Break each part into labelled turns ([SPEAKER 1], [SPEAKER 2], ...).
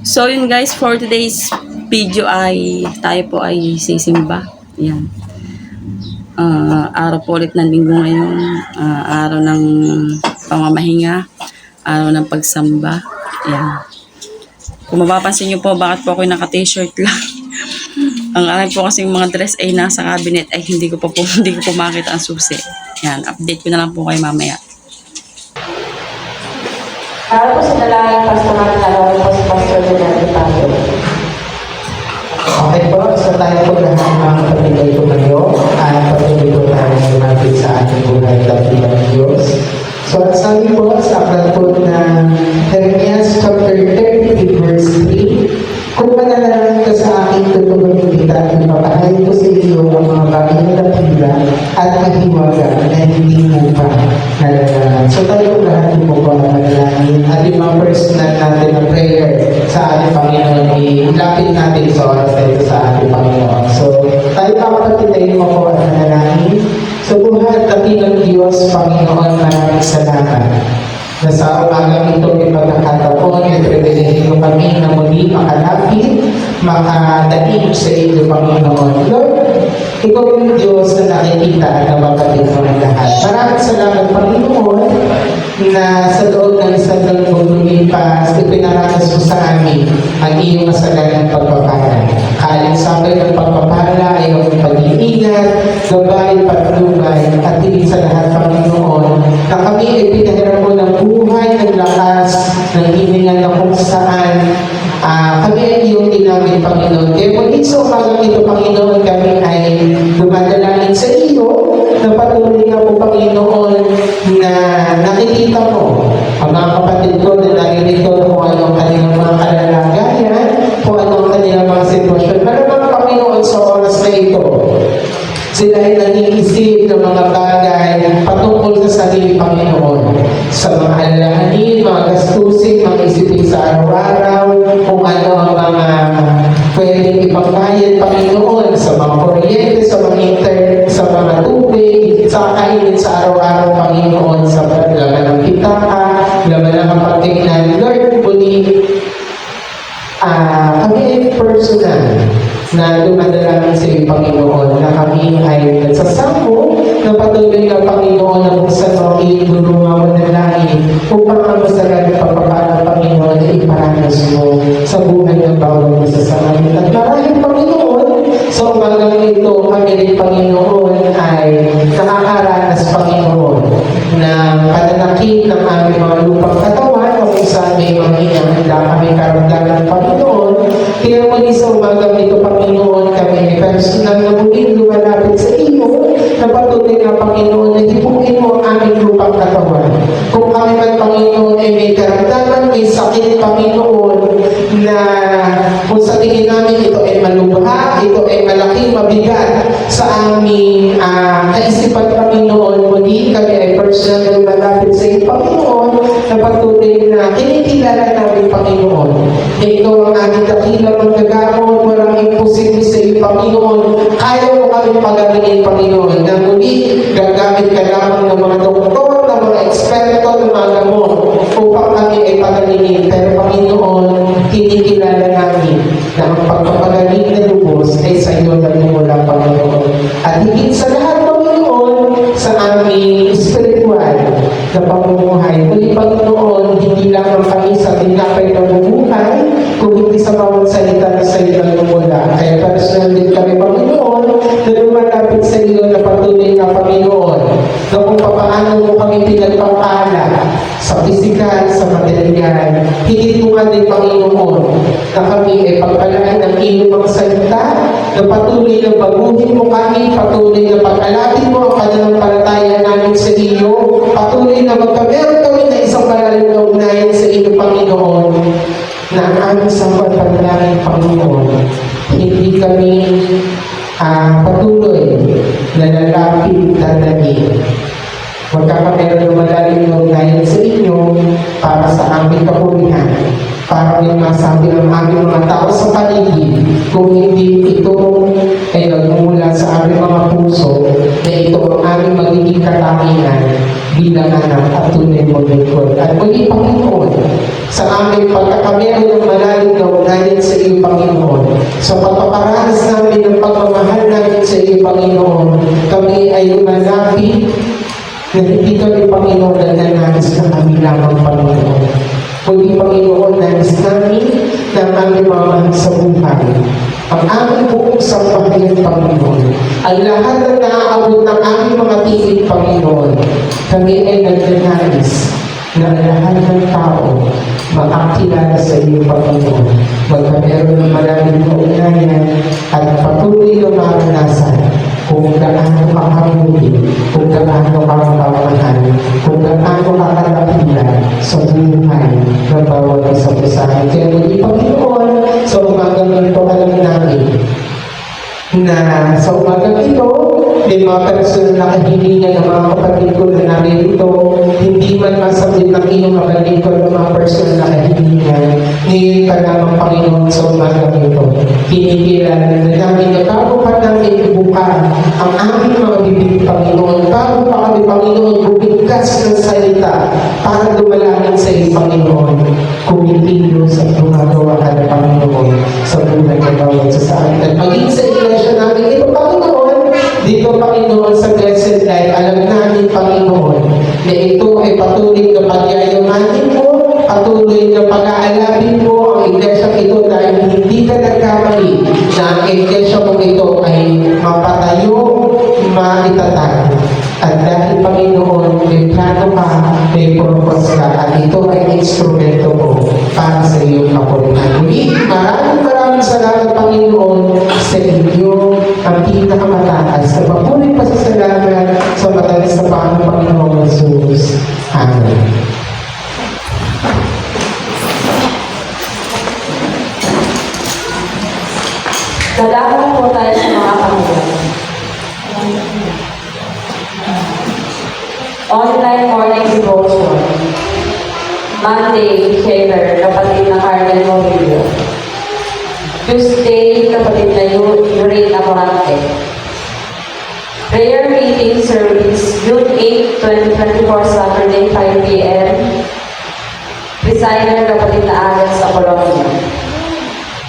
[SPEAKER 1] So yun guys, for today's video ay tayo po ay sisimba. Yan. Araw po ulit ng linggo ngayon. Araw ng pamamahinga. Araw ng pagsamba. Yan. Kung mapapansin nyo po, bakit po ako naka-t-shirt lang. Ang alam po kasi yung mga dress ay nasa cabinet ay hindi ko po makita ang susi. Yan, update ko na lang po kayo mamaya.
[SPEAKER 2] Para po sa dalangin pastoral na gawin po si Pastor Leonardo Tayo.
[SPEAKER 3] Okay po, sa tayo po lahat ng pamilya tumayo at patuloy po tayo natin sa ating buhay at bilang Diyos. So, sabi po sa aklat po ng Jeremias chapter 30 verse 3, kung mananalangin ka sa aking tutulong kita, ipapahay ko sa iyo ang mga bagay na tila at mahiwaga na hindi mo pa nalalaman. So tayo lahat po po ang manalangin at yung mga personal natin na prayer sa ating Panginoon, ilapit natin sa oras na ito sa ating Panginoon. So tayo kapatid tayo mo po ang manalangin. So buhay at ng Diyos, Panginoon, maraming salamat na sa umagang ito may pagkakataon at pribilehiyo kami na muli makalapit, makadaig sa iyo, Panginoon. Lord, ikaw yung Diyos na nakikita at nabagapit mo ng lahat. Maraming salamat, Panginoon, na sa loob ng isang dalawang lumipas, ipinaranas mo sa amin ang iyong masaganang pagpapala. Kaling sabay ng pagpapala ay ang pag-iingat, gabay, patnubay, at higit sa lahat, Panginoon, na kami ay pinahiram mo ng buhay, ng lakas, ng hininga na kung saan kami ay iyong ginamit, Panginoon. Kaya muli sa umagang ito, Panginoon, kami ay dumadalangin sa iyo na patuloy nga po, Panginoon, na nakikita mo ang mga kapatid ko na naririto kung ano ang kanilang mga kalalagayan, kung ano ang kanilang mga sitwasyon. Pero mga Panginoon, sa oras na ito, sila ay nag-iisip ng mga bagay patungkol sa sarili, Panginoon. Sa mga alalahanin, mga gastusin, mga isipin sa araw-araw, kung ano ang mga pwedeng ipagbayad, Panginoon, sa mga kuryente, sa mga sa mga tubig, sa kainin sa araw-araw, Panginoon, sa laman ng pitaka, laman ng kapagtingnan. Lord, muli, kami ay personal na dumadalangin sa iyo, Panginoon, na kami ay nagsasamo na patuloy na, Panginoon, na kung saan mga iinulungan ng langit upang ang masalan ng pagpapala, Panginoon, ay iparanas mo sa buhay ng bawat isa sa amin. At marahil, Panginoon, sa umagang ito, kami rin, Panginoon, ay nakakaranas, Panginoon, na pananakit ng aming mga lupang katawan o kung saan may mga inahanda kami karagdagan, Panginoon. Kaya muli sa umagang ito, Panginoon, kami ay personal na muling lumalapit sa iyo na patuloy na, Panginoon, na hipukin mo ang aming lupang katawan. Kung kami man, Panginoon, ay may karamdaman, may sakit, Panginoon, na kung sa tingin namin ito ay malubha, ito ay malaki, mabigat sa aming kaisipan, Panginoon, muli kami ay personal na lumalapit sa iyo, Panginoon, na patuloy na kinikilala namin, Panginoon. Ito ang aming dakilang magagamot, walang imposible sa iyo, Panginoon. Kaya mo kami pagalingin, Panginoon, na muli gagamit ka lamang ng mga doktor, ng mga eksperto, ng mga gamot upang kami ay pagalingin. Pero, Panginoon, kinikilala namin na ang pagpapagaling na lubos ay sa iyo nagmumula, Panginoon. At higit sa lahat, Panginoon, sa aming spiritual na pamumuhay. Muli, Panginoon, hindi lang kami sa tinapay na bumuhay, kung hindi sa bawat salita na sa iyo nagmumula. Kaya personal din kami, Panginoon, na lumalapit sa iyo na patuloy na, Panginoon, na kung papaano mo kami pinagpapala sa pisikal, sa material. Higit mo nga din, Panginoon, na kami ay pagpalaan ng iyong mga salita, na patuloy na baguhin mo kami, patuloy na pagkalapit mo ang pananampalataya namin sa iyo, patuloy na magkameron kami na isang malalim na ugnayan sa iyo, Panginoon, na ang aming sampan panalangin, Panginoon, hindi kami patuloy na lalapit na naging magkakameron ng malalim na ugnayan sa inyo para sa aming kapulihan, para may masabi ng aming mga tao sa paligid kung hindi ito ay nagmumula sa aming mga puso na ito ang aming magiging katangian bilang anak at tunay mo lingkod. At muli, Panginoon, sa aming pagkakameron ng malalim na loob namin sa iyo, Panginoon. Sa pagpaparanas namin ng pagmamahal namin sa iyo, Panginoon, kami ay lumalapit na hindi kami, Panginoon, nagnanais na kami lamang, Panginoon. Kundi, Panginoon, nais namin na ang aming mga mahal sa buhay, ang aming buong sambahayan, Panginoon, ang lahat na naaabot ng aming mga tinig, Panginoon, kami ay nagnanais na lahat ng tao makakilala sa iyo, Panginoon. Magkameron ng maraming kaugnayan at patuloy na maranasan kung gaano ka kamuli, kung gaano ka kapamahal, kung gaano ka kalakilan sa buhay ng bawat isang isa. Kaya muli, Panginoon, sa umagang ito alam namin na sa umagang ito, may mga personal na kahilingan ng mga kapatid ko na narito, hindi man masabit ng iyong magaling ko ng mga personal na kahilingan. Ngayon ka lamang, Panginoon, sa umagang ito. Kinikilala na namin na bago pa namin ibuka ang aming mga bibig, Panginoon, bago pa kami, Panginoon, bumigkas ng salita para dumalangin sa iyo, Panginoon. Kumikilos at gumagawa ka ng Panginoon sa buhay ng bawat sa amin. At maging sa iglesia namin ito, Panginoon, dito, Panginoon, sa Blessed Life, alam namin, Panginoon, na ito ay patuloy na pagyayamanin mo, patuloy na pag-aalabin mo ang iglesia ito dahil hindi ka nagkamali na ang iglesia mo ito ay mapatayo, maitatag. At dahil, Panginoon, may plano ka, may purpose ka, at ito ay instrumento mo para sa iyong kapulitan. Muli, maraming salamat, Panginoon, sa inyo ang pinakamataas na mapulit pasasalamat sa matalas na Panginoon Jesus. Amen.
[SPEAKER 2] Dadaan po tayo sa mga pamilya. Online morning devotion. Monday, Shaver, kapatid na Carmen Morillo. Tuesday, kapatid na Yuri Amorante. Prayer meeting service, June 8, 2024, Saturday, 5 p.m. Presider, kapatid na Alex Apolonio.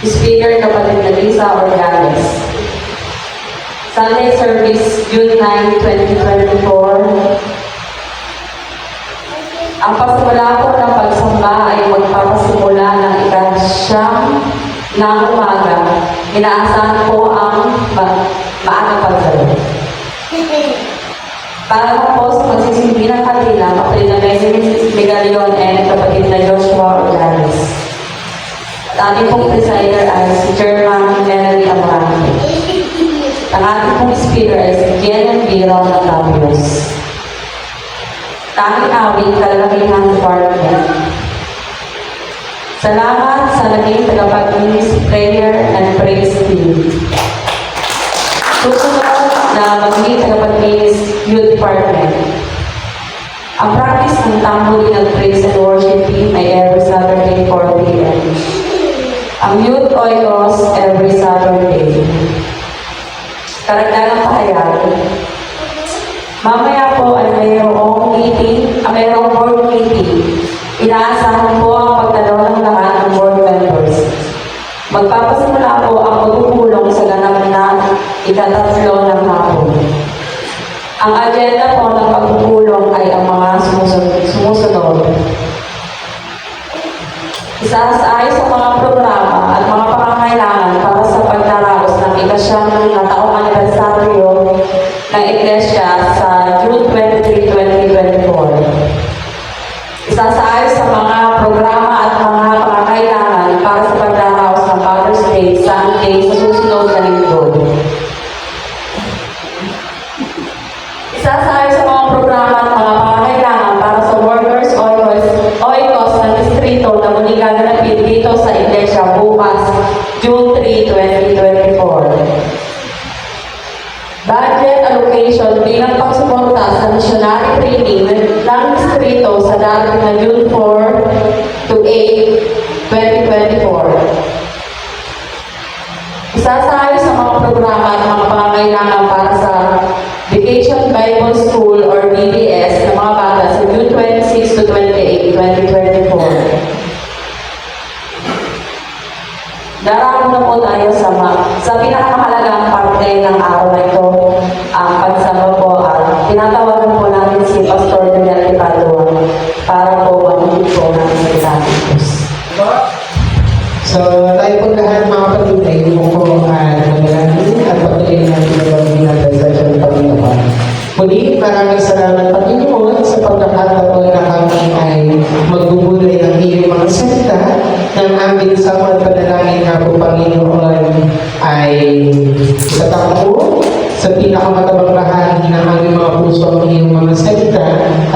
[SPEAKER 2] Speaker, kapatid na Lisa Orgales. Sunday service, June 9, 2024. Ang pasimula po ng pagsamba ay magpapasimula ng ikasyam ng umaga. Inaasahan po ang maagang pagdalo. Para po sa magsisimbi ng kanila, kapatid na Megalion and kapatid na Joshua Orgales. At ating pong presider ay si German Melanie Amorante. Ang ating pong speaker ay si Jen Viro Natavios. Tanging awit, kalalakihan department. Salamat sa naging tagapag-inis, prayer and praise team. Susunod na maging tagapag-inis, youth department. Ang practice ng tambuli ng praise and worship team ay every Saturday 4 p.m. Ang youth oikos every Saturday. Karagdagang pahayag. Mamaya po ay mayroong board meeting. Inaasahan po ang pagtanong ng lahat ng board members. Magpapasimula po ang pagpupulong sa ganap na ikatatlo ng hapon. Ang agenda po ng pagpupulong ay ang mga sumusunod. Isaasay sa mga programa at mga pangangailangan para sa pagdaraos ng ikasyam na taong anibersaryo ng Iglesia sa June 23, 2024. Isasaay sa mga programa at mga pangangailangan para sa pagdaraos ng Father's Day, Sunday sa susunod na linggo. Isasaay sa mga programa at mga pangangailangan para sa workers oikos ng distrito na muli gaganapin dito sa Iglesia bukas, June 3, 2024. Budget allocation bilang pagsuporta sa missionary training ng distrito sa darating na June 4 to 8, 2024. Isasaay sa mga programa at mga pangangailangan para sa Vacation Bible School or VBS ng mga bata sa June 26 to 28, 2024. Darako na po tayo sa pinakamahalagang parte ng araw na ito, ang pagsama po at tinatawagan po natin si Pastor Daniel Padua para po makinig po ng salita ng Diyos.
[SPEAKER 3] So, tayo po lahat mga kapatid ay po manalangin at patuloy natin ang ginagdasal sa Panginoon. Muli, maraming salamat Panginoon sa pagkakataon na kami ay magbubulay ng iyong mga salita ng aming samang panalangin na po Panginoon ay sa takbo sa pinakamatabang bahagi ng aming mga puso ang iyong mga salita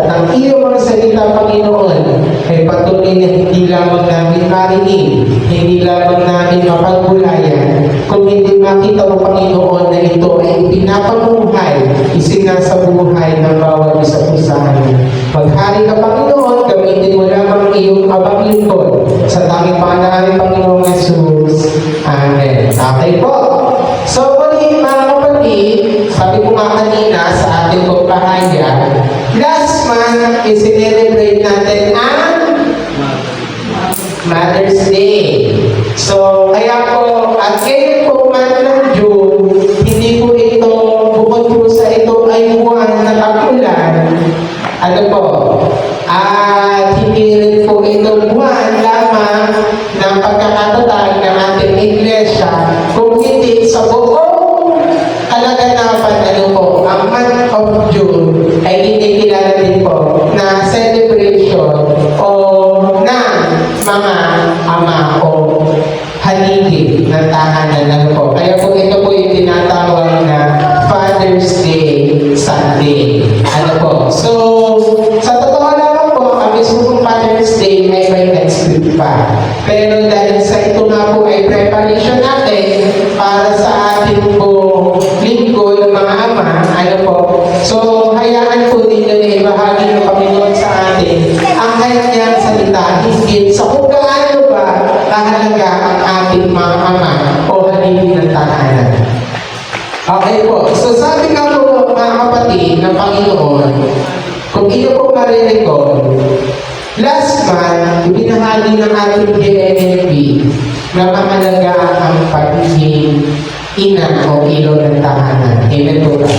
[SPEAKER 3] at ang iyong mga salita Panginoon ay patuloy na hindi lamang namin marinig, hindi lamang namin mapagbulayan, kung hindi makita mo Panginoon na ito ay pinapamuhay, isinasabuhay ng bawat isa po sa amin. Maghari ka Panginoon, gamitin mo lamang iyong abang lingkod sa tanging pangalan ng Panginoong Jesus. Amen. Okay po. So, muli mga kapatid, sabi ko nga kanina sa ating pagpahayag, last month, i-celebrate natin ang Mother's Day. So, kaya po, at ngayon po man ng June, hindi po ito, bukod po sa ito ay buwan na tagulan, ano po, at hindi rin po ito buwan lamang ng pagkakatatag ng ating iglesia, kung hindi sa buong kalaganapan, ano po, ang month of June ay kinikilala din po na celebration o ng mga ama o haligi ng tahanan ng po. Kaya po ito po yung tinatawag na Father's Day Sunday. Ano po? So, sa totoo lang po, ang mismong Father's Day ay may next week pa. Pero dahil sa ito nga po ay preparation natin para sa ating po linggo ng mga ama, ano po, so hayaan po ninyo na ibahagi ng Panginoon sa atin ang kanyang salita, higit sa kung gaano ba kahalaga ang ating mga ama o haligi ng tahanan. Okay po, so sabi nga po mga kapatid ng Panginoon, kung iyo po marirecord, last month, binahagi ng ating DNLP na mahalaga ang pagiging ina o ilo ng tahanan. Amen po ba?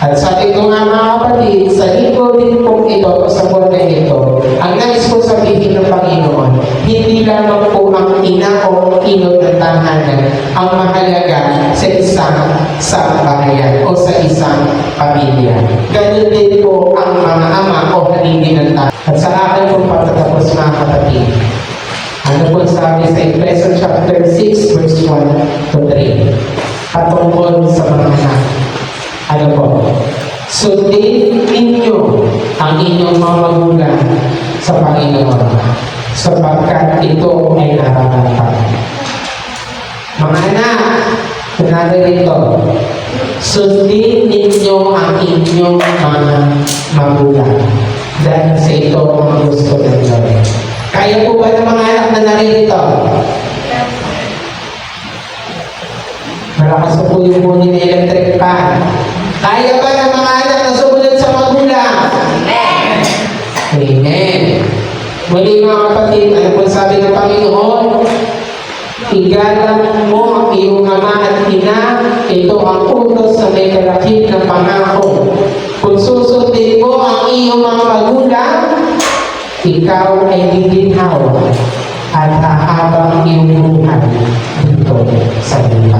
[SPEAKER 3] At sabi ko nga mga kapatid, sa linggo din po ito o sa buwan na ito, ang nais po sabihin ng Panginoon, hindi lamang po ang ina o ilo ng tahanan ang mahalaga sa isang sambahayan o sa isang pamilya. Ganun din po ang mga ama o haligi ng tahanan. At sa akin po patatapos mga kapatid, ano po sabi sa Ephesians chapter 6 verse 1 to 3, patungkol sa mga anak. Ano po? Sundin ninyo ang inyong mga magulang sa Panginoon sapagkat ito ay nararapat. Mga anak, natin ito, sundin ninyo ang inyong mga magulang dahil sa ito ang gusto ng Diyos. Kaya po ba ng mga anak na naririto? Malakas po yung muni na electric fan. Kaya ba ng mga anak na sumunod sa magulang? Amen! Amen! Muli mga kapatid, ano po sabi ng Panginoon? Igalang mo ang iyong ama at ina, ito ang utos na may kalakip ng pangako. Kung susundin mo ang iyong mga magulang, ikaw ay giginhawa at hahaba ang iyong buhay dito sa lupa.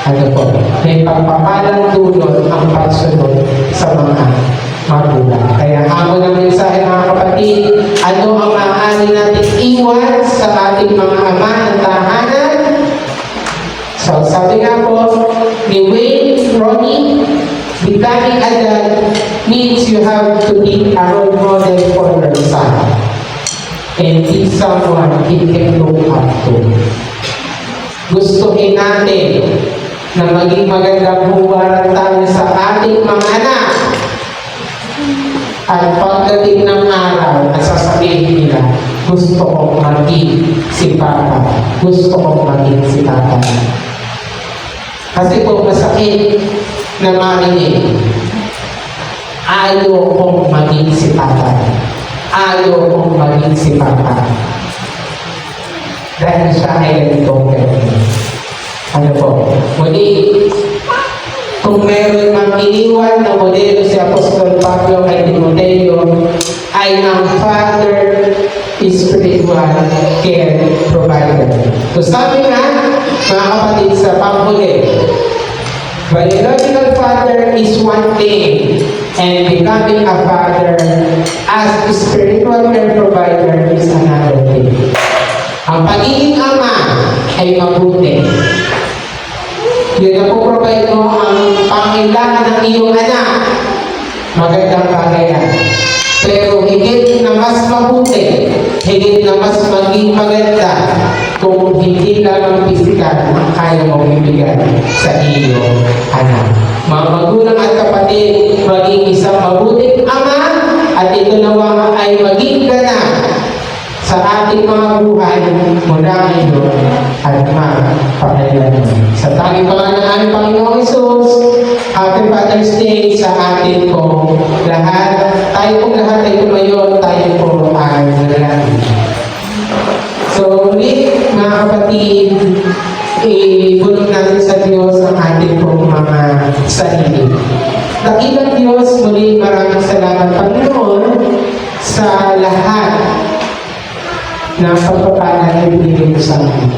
[SPEAKER 3] Ano po? May pagpapalang dulot ang pagsunod sa mga magulang. Kaya hamon ang mensahe mga kapatid, ano ang maaari natin iwan sa ating mga ama ng tahanan? So, sabi nga po ni Wayne Ronnie, becoming a dad means you have to be a role model for your son and be someone he can look up to. Gustuhin natin na maging magandang huwaran tayo sa ating mga anak. At pagdating ng araw, nasasabihin nila, gusto kong maging si Papa, gusto kong maging si Tata. Kasi kung masakit na marinig, ayaw kong maging si Tata, ayaw kong maging si Papa. dahil siya ay ganitong ganito. Ano po? Muli, kung meron mang iniwan na modelo si Apostol Pablo kay Timoteo, ay ang Father Spiritual Care Provider. So sabi nga, mga kapatid, sa panghuli, biological father is one thing, and becoming a father as a spiritual care provider is another thing. Ang pagiging ama ay mabuti. Yun na po provide mo ang pangailangan ng iyong anak. Magandang bagay yan. Pero higit na mas mabuti, higit na mas maging maganda kung hindi lang ang pisikal ang kaya mong ibigay sa iyong anak. Mga magulang at kapatid, maging isang mabuting ama at ito nawa ay maging ganap sa ating mga buhay mula ngayon at magpakailanman. Sa tanging pangalan ng aming Panginoong Hesus, Happy Father's Day sa atin po lahat. Tayo pong lahat ay tumayo, tayo po ay manalangin. So, ulit mga kapatid, ibulong natin sa Diyos ang ating pong mga sarili. Dakilang Diyos, muli maraming salamat Panginoon sa lahat na pagpapala na ibigay mo sa amin.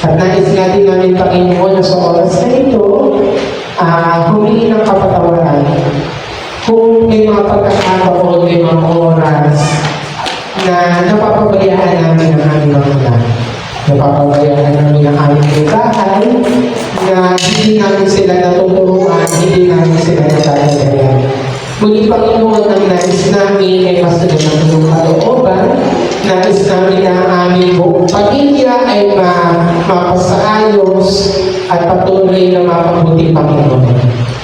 [SPEAKER 3] At nais nga din namin, Panginoon, na sa oras na ito, humingi ng kapatawaran. Kung may mga pagkakataon, may mga oras na napapabayaan namin ang aming mga anak. Napapabayaan namin ang aming bahay, na hindi namin sila natuturuan, hindi namin sila natatayan. Muli Panginoon, ang nais namin ay masunod ng iyong kalooban. Nais namin na ang aming buong pamilya ay mapasaayos at patuloy na mapabuti Panginoon.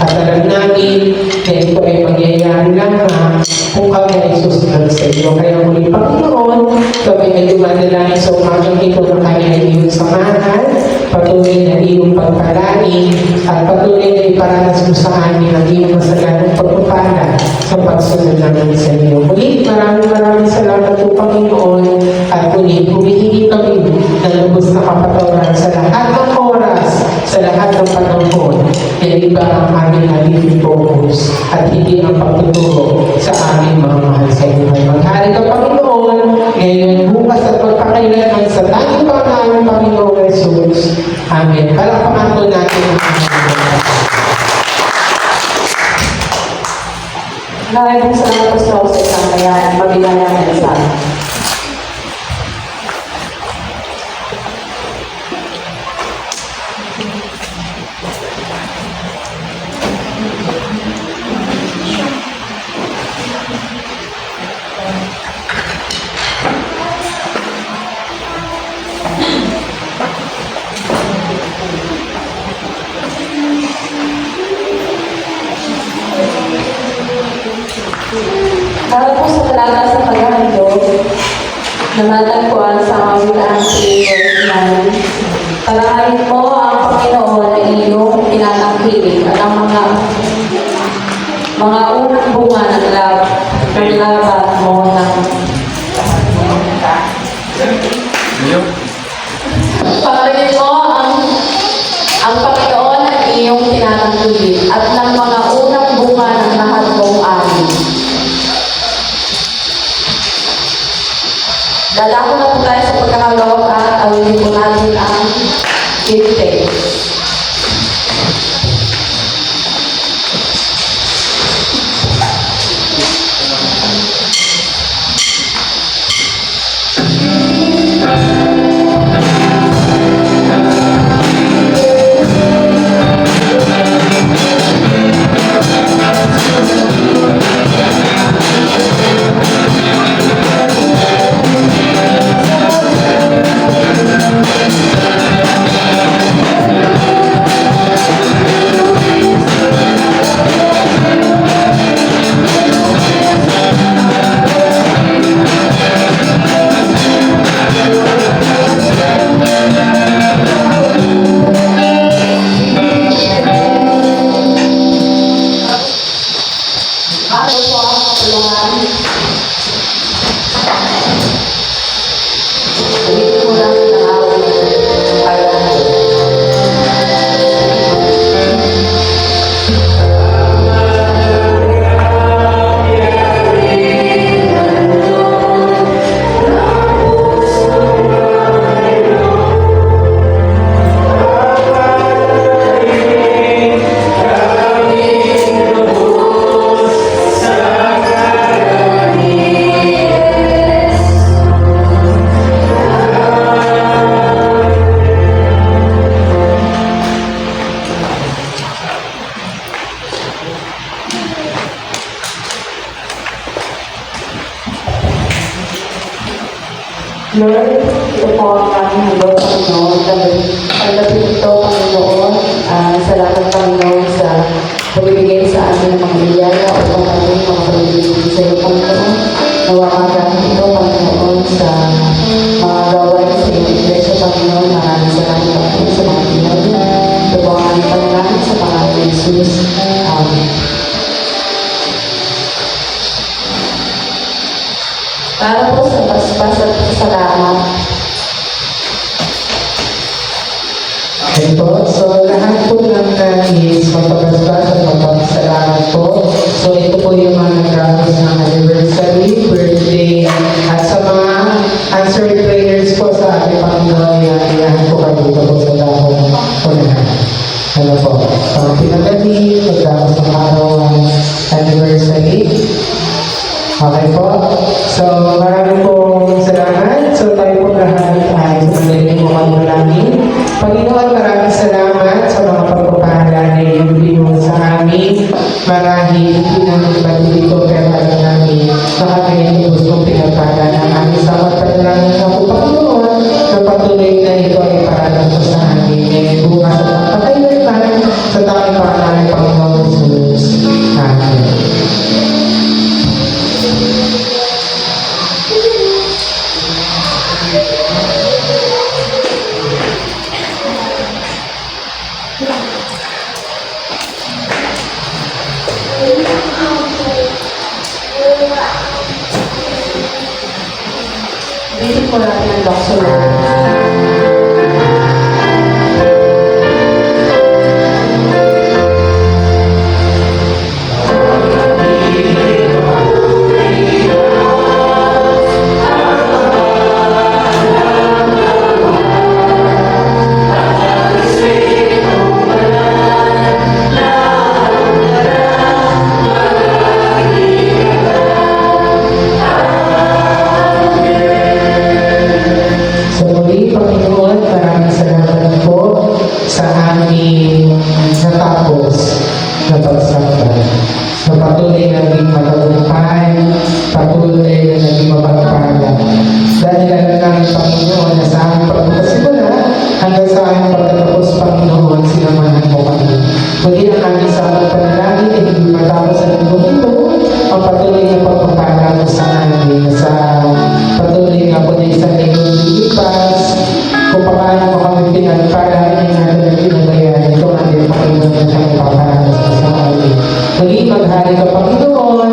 [SPEAKER 3] At alam namin na ito ay mangyayari lamang kung kami ay susunod sa iyo. Kaya muli Panginoon, kami ay dumadalangin sa umagang ito na kami ay iyong samahan, patuloy na iyong pagpalain, at patuloy na iparanas mo sa amin ang iyong masaganang pagpapala sa pagsunod namin sa iyo. Muli, maraming salamat po Panginoon, at muli, humihingi kami ng lubos na kapatawaran sa lahat ng oras, sa lahat ng panahon, na iba ang aming nagiging focus at hindi ang pagtuturo sa aming mga mahal sa iyo. Maghari ka Panginoon, ngayon, bukas at magpakailanman sa tanging pangalan ng Panginoong Jesus. Amen. Palakpakan po natin ang Panginoon.
[SPEAKER 2] Maraming salamat po sa isang kaya mabigyan namin sa amin. Para po sa talaga sa paghahandog, namatagpuan sa kawilaan sa Lord namin. Palahain mo ang Panginoon na iyong pinatangkilik at ang mga unang bunga ng labat mo ng palahain mo ang Panginoon na iyong pinatangkilik at ng mga unang bunga ng lahat mong amin. Dadako na po tayo sa pagkakalawag at awin po natin ang give thanks.
[SPEAKER 3] Amen po. So, lahat po ng nais magpapaspas at magpapasalamat po. So, ito po yung mga nagkakos ng anniversary, birthday, at sa mga answered prayers po sa ating Panginoon, yan po kami dito po sa dakong unahan. Ano po? So, pinagaling, pagkakos ng araw ng anniversary. Okay po. So, maraming po salamat. So, tayo po lahat ay sa magaling mo kami namin. Panginoon, maraming salamat sa mga pagpapahala na iyong binuo sa amin. Marahil hindi namin patuloy ko, pero alam namin na kami ay gustong pinagpala ng aming sapat panalangin na po, Panginoon, na patuloy na ito ay paralang po sa amin. Ngayon bukas at magpakailanman sa tanging pangalan ng Panginoon Jesus. Amen.
[SPEAKER 2] Basic po natin ang dokso.
[SPEAKER 3] So muli, Panginoon, maraming salamat po sa aming natapos na pagsamba. Na patuloy na naging matagumpay, patuloy na naging mapagpala. Dahil alam namin, Panginoon, na sa aming pagpapasimula hanggang sa aming pagtatapos, Panginoon, sinamahan mo kami. Muli ang aming sapat panalangin ay hindi matapos sa linggo ito, ang patuloy na pagpapala mo sa amin, sa patuloy na po na isang linggo lilipas, kung paano mo kami pinagpala, ay natin na pinabayan, ito ang ating Panginoon na siyang ipaparanas sa amin. Muli, maghali ka, Panginoon,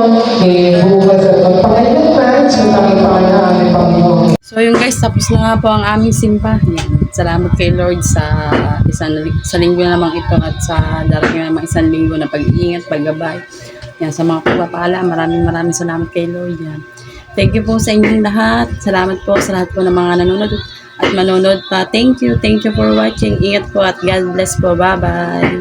[SPEAKER 3] bukas at magpakailanman, sa tanging pangalan ng aming Panginoon.
[SPEAKER 1] So yun guys, tapos na nga po ang aming simba. Yan. Salamat kay Lord sa sa linggo na namang ito at sa darating na namang isang linggo na pag-iingat, paggabay. Yan, sa mga pagpapala, maraming salamat kay Lord. Yan. Thank you po sa inyong lahat. Salamat po sa lahat po ng mga nanonood at manonood pa. Thank you for watching. Ingat po at God bless po. Bye-bye.